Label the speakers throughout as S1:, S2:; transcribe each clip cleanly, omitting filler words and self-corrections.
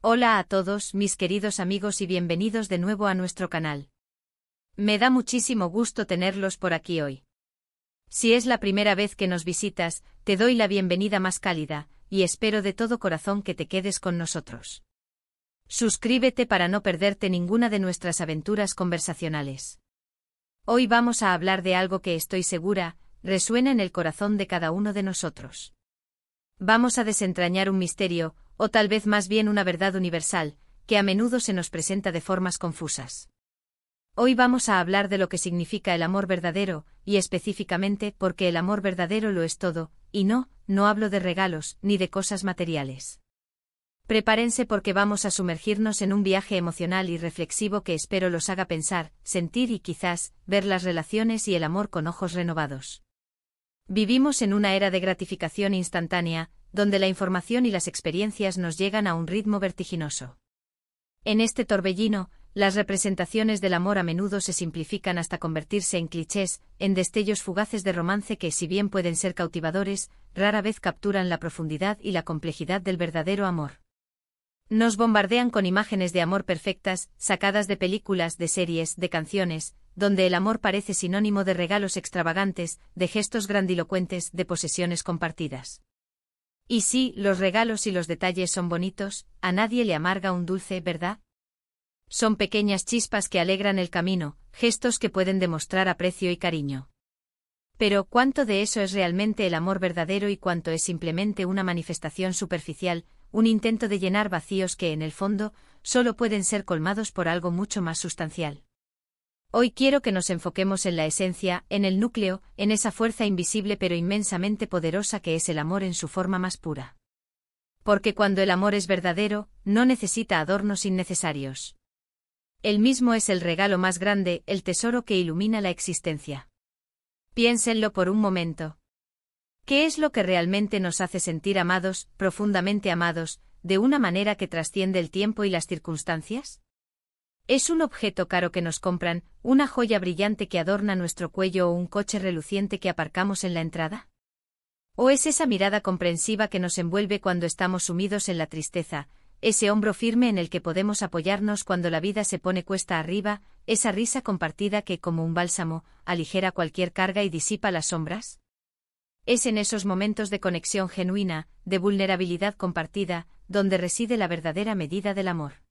S1: Hola a todos, mis queridos amigos, y bienvenidos de nuevo a nuestro canal. Me da muchísimo gusto tenerlos por aquí hoy. Si es la primera vez que nos visitas, te doy la bienvenida más cálida, y espero de todo corazón que te quedes con nosotros. Suscríbete para no perderte ninguna de nuestras aventuras conversacionales. Hoy vamos a hablar de algo que estoy segura, resuena en el corazón de cada uno de nosotros. Vamos a desentrañar un misterio, o tal vez más bien una verdad universal, que a menudo se nos presenta de formas confusas. Hoy vamos a hablar de lo que significa el amor verdadero, y específicamente porque el amor verdadero lo es todo, y no hablo de regalos, ni de cosas materiales. Prepárense porque vamos a sumergirnos en un viaje emocional y reflexivo que espero los haga pensar, sentir y quizás, ver las relaciones y el amor con ojos renovados. Vivimos en una era de gratificación instantánea, donde la información y las experiencias nos llegan a un ritmo vertiginoso. En este torbellino, las representaciones del amor a menudo se simplifican hasta convertirse en clichés, en destellos fugaces de romance que, si bien pueden ser cautivadores, rara vez capturan la profundidad y la complejidad del verdadero amor. Nos bombardean con imágenes de amor perfectas, sacadas de películas, de series, de canciones, donde el amor parece sinónimo de regalos extravagantes, de gestos grandilocuentes, de posesiones compartidas. Y sí, los regalos y los detalles son bonitos, a nadie le amarga un dulce, ¿verdad? Son pequeñas chispas que alegran el camino, gestos que pueden demostrar aprecio y cariño. Pero, ¿cuánto de eso es realmente el amor verdadero y cuánto es simplemente una manifestación superficial, un intento de llenar vacíos que, en el fondo, solo pueden ser colmados por algo mucho más sustancial? Hoy quiero que nos enfoquemos en la esencia, en el núcleo, en esa fuerza invisible pero inmensamente poderosa que es el amor en su forma más pura. Porque cuando el amor es verdadero, no necesita adornos innecesarios. Él mismo es el regalo más grande, el tesoro que ilumina la existencia. Piénsenlo por un momento. ¿Qué es lo que realmente nos hace sentir amados, profundamente amados, de una manera que trasciende el tiempo y las circunstancias? ¿Es un objeto caro que nos compran, una joya brillante que adorna nuestro cuello o un coche reluciente que aparcamos en la entrada? ¿O es esa mirada comprensiva que nos envuelve cuando estamos sumidos en la tristeza, ese hombro firme en el que podemos apoyarnos cuando la vida se pone cuesta arriba, esa risa compartida que, como un bálsamo, aligera cualquier carga y disipa las sombras? Es en esos momentos de conexión genuina, de vulnerabilidad compartida, donde reside la verdadera medida del amor.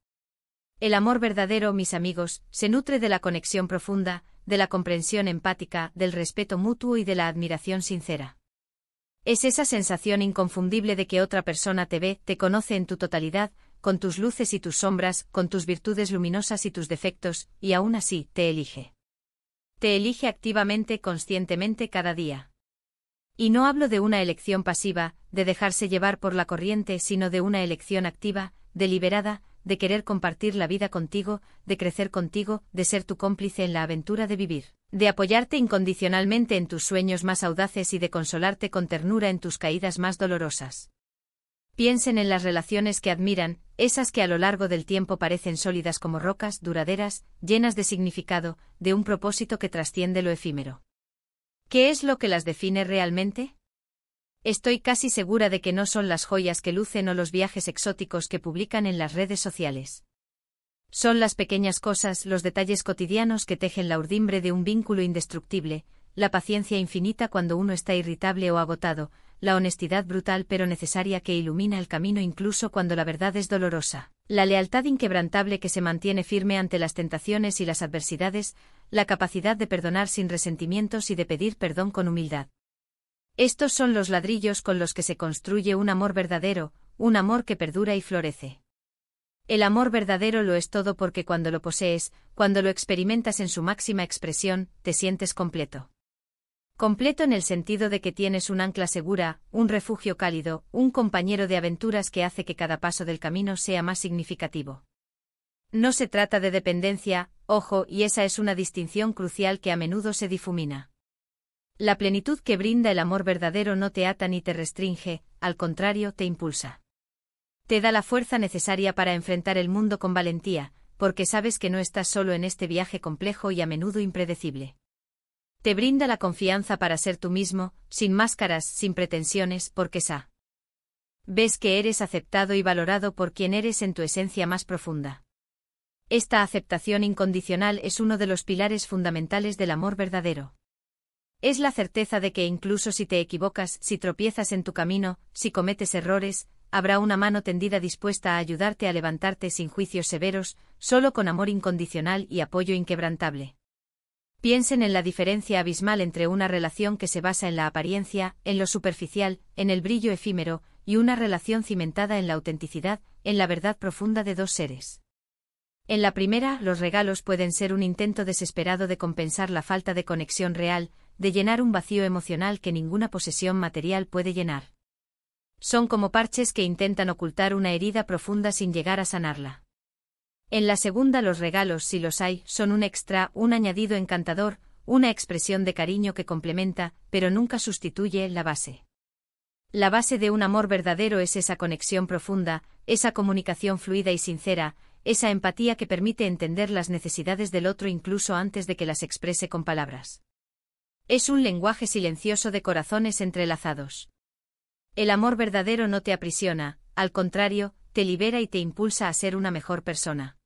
S1: El amor verdadero, mis amigos, se nutre de la conexión profunda, de la comprensión empática, del respeto mutuo y de la admiración sincera. Es esa sensación inconfundible de que otra persona te ve, te conoce en tu totalidad, con tus luces y tus sombras, con tus virtudes luminosas y tus defectos, y aún así, te elige. Te elige activamente, conscientemente cada día. Y no hablo de una elección pasiva, de dejarse llevar por la corriente, sino de una elección activa, deliberada, de querer compartir la vida contigo, de crecer contigo, de ser tu cómplice en la aventura de vivir, de apoyarte incondicionalmente en tus sueños más audaces y de consolarte con ternura en tus caídas más dolorosas. Piensen en las relaciones que admiran, esas que a lo largo del tiempo parecen sólidas como rocas, duraderas, llenas de significado, de un propósito que trasciende lo efímero. ¿Qué es lo que las define realmente? Estoy casi segura de que no son las joyas que lucen o los viajes exóticos que publican en las redes sociales. Son las pequeñas cosas, los detalles cotidianos que tejen la urdimbre de un vínculo indestructible, la paciencia infinita cuando uno está irritable o agotado, la honestidad brutal pero necesaria que ilumina el camino incluso cuando la verdad es dolorosa, la lealtad inquebrantable que se mantiene firme ante las tentaciones y las adversidades, la capacidad de perdonar sin resentimientos y de pedir perdón con humildad. Estos son los ladrillos con los que se construye un amor verdadero, un amor que perdura y florece. El amor verdadero lo es todo porque cuando lo posees, cuando lo experimentas en su máxima expresión, te sientes completo. Completo en el sentido de que tienes un ancla segura, un refugio cálido, un compañero de aventuras que hace que cada paso del camino sea más significativo. No se trata de dependencia, ojo, y esa es una distinción crucial que a menudo se difumina. La plenitud que brinda el amor verdadero no te ata ni te restringe, al contrario, te impulsa. Te da la fuerza necesaria para enfrentar el mundo con valentía, porque sabes que no estás solo en este viaje complejo y a menudo impredecible. Te brinda la confianza para ser tú mismo, sin máscaras, sin pretensiones, porque Ves que eres aceptado y valorado por quien eres en tu esencia más profunda. Esta aceptación incondicional es uno de los pilares fundamentales del amor verdadero. Es la certeza de que incluso si te equivocas, si tropiezas en tu camino, si cometes errores, habrá una mano tendida dispuesta a ayudarte a levantarte sin juicios severos, solo con amor incondicional y apoyo inquebrantable. Piensen en la diferencia abismal entre una relación que se basa en la apariencia, en lo superficial, en el brillo efímero, y una relación cimentada en la autenticidad, en la verdad profunda de dos seres. En la primera, los regalos pueden ser un intento desesperado de compensar la falta de conexión real, de llenar un vacío emocional que ninguna posesión material puede llenar. Son como parches que intentan ocultar una herida profunda sin llegar a sanarla. En la segunda, los regalos, si los hay, son un extra, un añadido encantador, una expresión de cariño que complementa, pero nunca sustituye, la base. La base de un amor verdadero es esa conexión profunda, esa comunicación fluida y sincera, esa empatía que permite entender las necesidades del otro incluso antes de que las exprese con palabras. Es un lenguaje silencioso de corazones entrelazados. El amor verdadero no te aprisiona, al contrario, te libera y te impulsa a ser una mejor persona.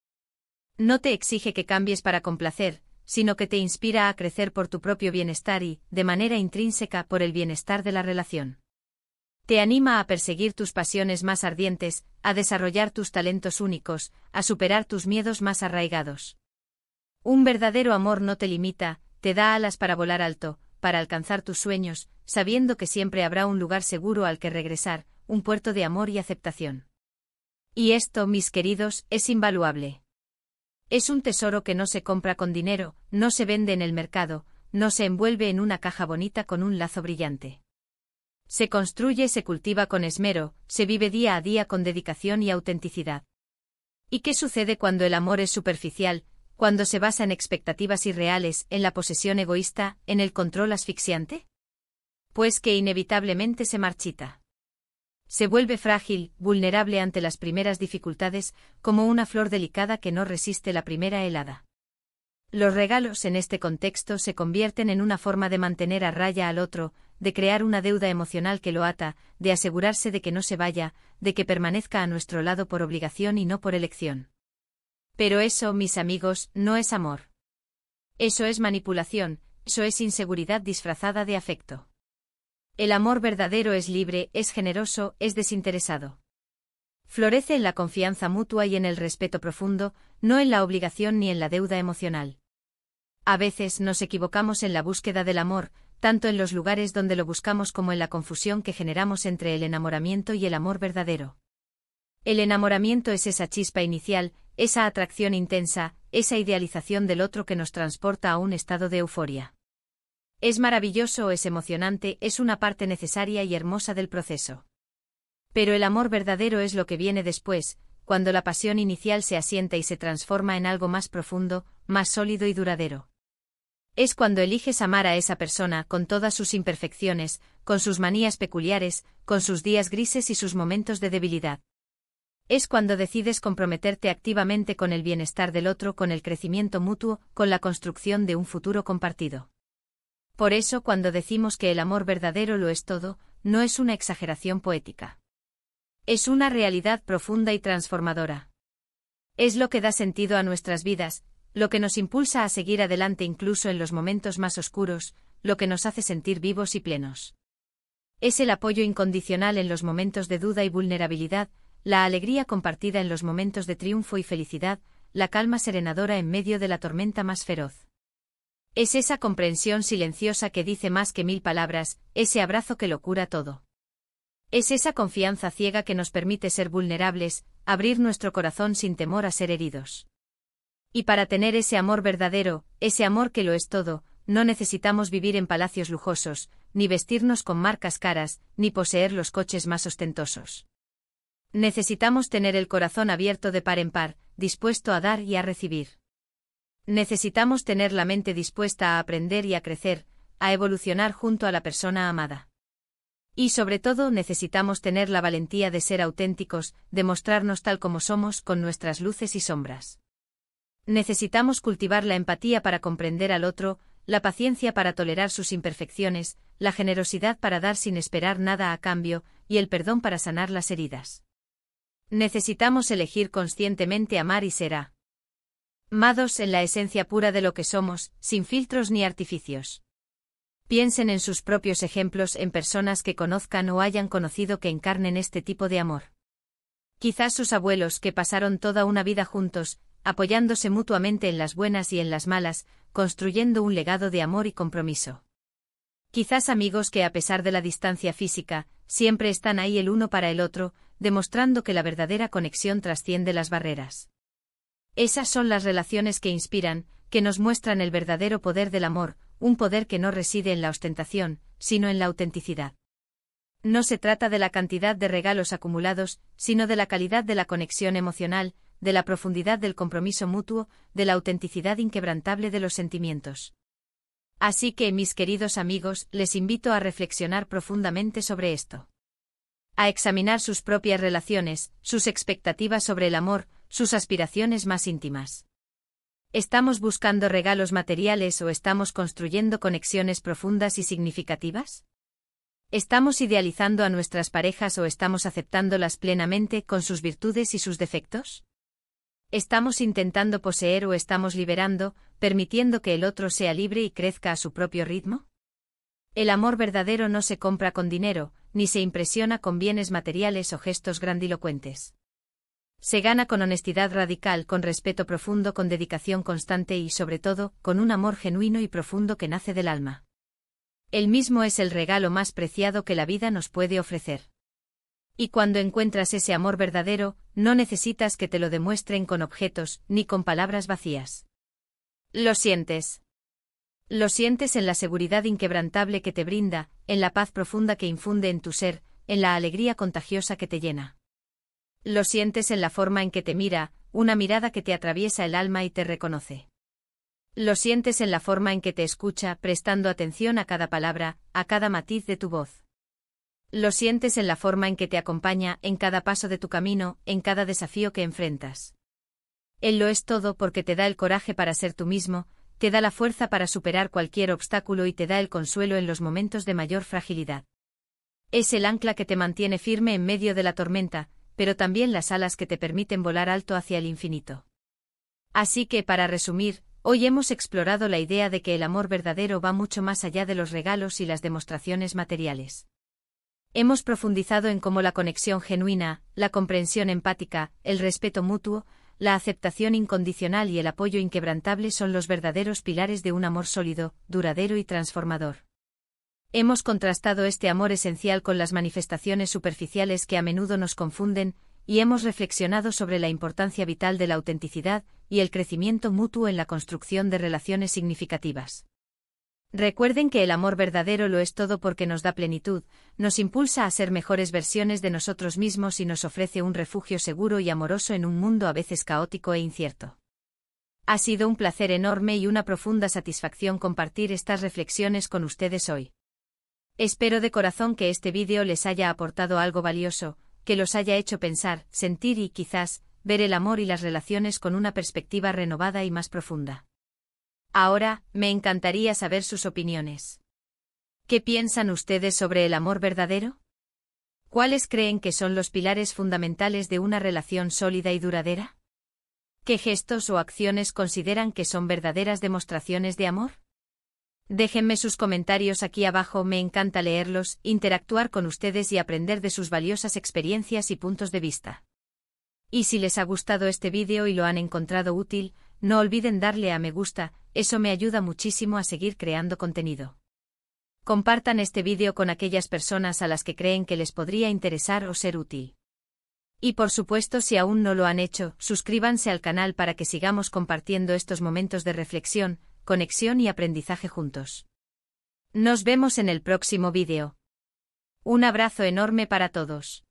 S1: No te exige que cambies para complacer, sino que te inspira a crecer por tu propio bienestar y, de manera intrínseca, por el bienestar de la relación. Te anima a perseguir tus pasiones más ardientes, a desarrollar tus talentos únicos, a superar tus miedos más arraigados. Un verdadero amor no te limita, te da alas para volar alto, para alcanzar tus sueños, sabiendo que siempre habrá un lugar seguro al que regresar, un puerto de amor y aceptación. Y esto, mis queridos, es invaluable. Es un tesoro que no se compra con dinero, no se vende en el mercado, no se envuelve en una caja bonita con un lazo brillante. Se construye, se cultiva con esmero, se vive día a día con dedicación y autenticidad. ¿Y qué sucede cuando el amor es superficial, cuando se basa en expectativas irreales, en la posesión egoísta, en el control asfixiante? Pues que inevitablemente se marchita. Se vuelve frágil, vulnerable ante las primeras dificultades, como una flor delicada que no resiste la primera helada. Los regalos en este contexto se convierten en una forma de mantener a raya al otro, de crear una deuda emocional que lo ata, de asegurarse de que no se vaya, de que permanezca a nuestro lado por obligación y no por elección. Pero eso, mis amigos, no es amor. Eso es manipulación, eso es inseguridad disfrazada de afecto. El amor verdadero es libre, es generoso, es desinteresado. Florece en la confianza mutua y en el respeto profundo, no en la obligación ni en la deuda emocional. A veces nos equivocamos en la búsqueda del amor, tanto en los lugares donde lo buscamos como en la confusión que generamos entre el enamoramiento y el amor verdadero. El enamoramiento es esa chispa inicial, esa atracción intensa, esa idealización del otro que nos transporta a un estado de euforia. Es maravilloso, es emocionante, es una parte necesaria y hermosa del proceso. Pero el amor verdadero es lo que viene después, cuando la pasión inicial se asienta y se transforma en algo más profundo, más sólido y duradero. Es cuando eliges amar a esa persona con todas sus imperfecciones, con sus manías peculiares, con sus días grises y sus momentos de debilidad. Es cuando decides comprometerte activamente con el bienestar del otro, con el crecimiento mutuo, con la construcción de un futuro compartido. Por eso, cuando decimos que el amor verdadero lo es todo, no es una exageración poética. Es una realidad profunda y transformadora. Es lo que da sentido a nuestras vidas, lo que nos impulsa a seguir adelante incluso en los momentos más oscuros, lo que nos hace sentir vivos y plenos. Es el apoyo incondicional en los momentos de duda y vulnerabilidad, la alegría compartida en los momentos de triunfo y felicidad, la calma serenadora en medio de la tormenta más feroz. Es esa comprensión silenciosa que dice más que 1000 palabras, ese abrazo que lo cura todo. Es esa confianza ciega que nos permite ser vulnerables, abrir nuestro corazón sin temor a ser heridos. Y para tener ese amor verdadero, ese amor que lo es todo, no necesitamos vivir en palacios lujosos, ni vestirnos con marcas caras, ni poseer los coches más ostentosos. Necesitamos tener el corazón abierto de par en par, dispuesto a dar y a recibir. Necesitamos tener la mente dispuesta a aprender y a crecer, a evolucionar junto a la persona amada. Y sobre todo necesitamos tener la valentía de ser auténticos, de mostrarnos tal como somos, con nuestras luces y sombras. Necesitamos cultivar la empatía para comprender al otro, la paciencia para tolerar sus imperfecciones, la generosidad para dar sin esperar nada a cambio, y el perdón para sanar las heridas. Necesitamos elegir conscientemente amar y ser amados en la esencia pura de lo que somos, sin filtros ni artificios. Piensen en sus propios ejemplos en personas que conozcan o hayan conocido que encarnen este tipo de amor. Quizás sus abuelos que pasaron toda una vida juntos, apoyándose mutuamente en las buenas y en las malas, construyendo un legado de amor y compromiso. Quizás amigos que a pesar de la distancia física, siempre están ahí el uno para el otro, demostrando que la verdadera conexión trasciende las barreras. Esas son las relaciones que inspiran, que nos muestran el verdadero poder del amor, un poder que no reside en la ostentación, sino en la autenticidad. No se trata de la cantidad de regalos acumulados, sino de la calidad de la conexión emocional, de la profundidad del compromiso mutuo, de la autenticidad inquebrantable de los sentimientos. Así que, mis queridos amigos, les invito a reflexionar profundamente sobre esto. A examinar sus propias relaciones, sus expectativas sobre el amor, sus aspiraciones más íntimas. ¿Estamos buscando regalos materiales o estamos construyendo conexiones profundas y significativas? ¿Estamos idealizando a nuestras parejas o estamos aceptándolas plenamente con sus virtudes y sus defectos? ¿Estamos intentando poseer o estamos liberando, permitiendo que el otro sea libre y crezca a su propio ritmo? El amor verdadero no se compra con dinero, ni se impresiona con bienes materiales o gestos grandilocuentes. Se gana con honestidad radical, con respeto profundo, con dedicación constante y, sobre todo, con un amor genuino y profundo que nace del alma. El mismo es el regalo más preciado que la vida nos puede ofrecer. Y cuando encuentras ese amor verdadero, no necesitas que te lo demuestren con objetos, ni con palabras vacías. Lo sientes. Lo sientes en la seguridad inquebrantable que te brinda, en la paz profunda que infunde en tu ser, en la alegría contagiosa que te llena. Lo sientes en la forma en que te mira, una mirada que te atraviesa el alma y te reconoce. Lo sientes en la forma en que te escucha, prestando atención a cada palabra, a cada matiz de tu voz. Lo sientes en la forma en que te acompaña, en cada paso de tu camino, en cada desafío que enfrentas. Él lo es todo porque te da el coraje para ser tú mismo, te da la fuerza para superar cualquier obstáculo y te da el consuelo en los momentos de mayor fragilidad. Es el ancla que te mantiene firme en medio de la tormenta, pero también las alas que te permiten volar alto hacia el infinito. Así que, para resumir, hoy hemos explorado la idea de que el amor verdadero va mucho más allá de los regalos y las demostraciones materiales. Hemos profundizado en cómo la conexión genuina, la comprensión empática, el respeto mutuo, la aceptación incondicional y el apoyo inquebrantable son los verdaderos pilares de un amor sólido, duradero y transformador. Hemos contrastado este amor esencial con las manifestaciones superficiales que a menudo nos confunden, y hemos reflexionado sobre la importancia vital de la autenticidad y el crecimiento mutuo en la construcción de relaciones significativas. Recuerden que el amor verdadero lo es todo porque nos da plenitud, nos impulsa a ser mejores versiones de nosotros mismos y nos ofrece un refugio seguro y amoroso en un mundo a veces caótico e incierto. Ha sido un placer enorme y una profunda satisfacción compartir estas reflexiones con ustedes hoy. Espero de corazón que este vídeo les haya aportado algo valioso, que los haya hecho pensar, sentir y, quizás, ver el amor y las relaciones con una perspectiva renovada y más profunda. Ahora, me encantaría saber sus opiniones. ¿Qué piensan ustedes sobre el amor verdadero? ¿Cuáles creen que son los pilares fundamentales de una relación sólida y duradera? ¿Qué gestos o acciones consideran que son verdaderas demostraciones de amor? Déjenme sus comentarios aquí abajo, me encanta leerlos, interactuar con ustedes y aprender de sus valiosas experiencias y puntos de vista. Y si les ha gustado este vídeo y lo han encontrado útil, no olviden darle a me gusta, eso me ayuda muchísimo a seguir creando contenido. Compartan este vídeo con aquellas personas a las que creen que les podría interesar o ser útil. Y por supuesto, si aún no lo han hecho, suscríbanse al canal para que sigamos compartiendo estos momentos de reflexión, conexión y aprendizaje juntos. Nos vemos en el próximo vídeo. Un abrazo enorme para todos.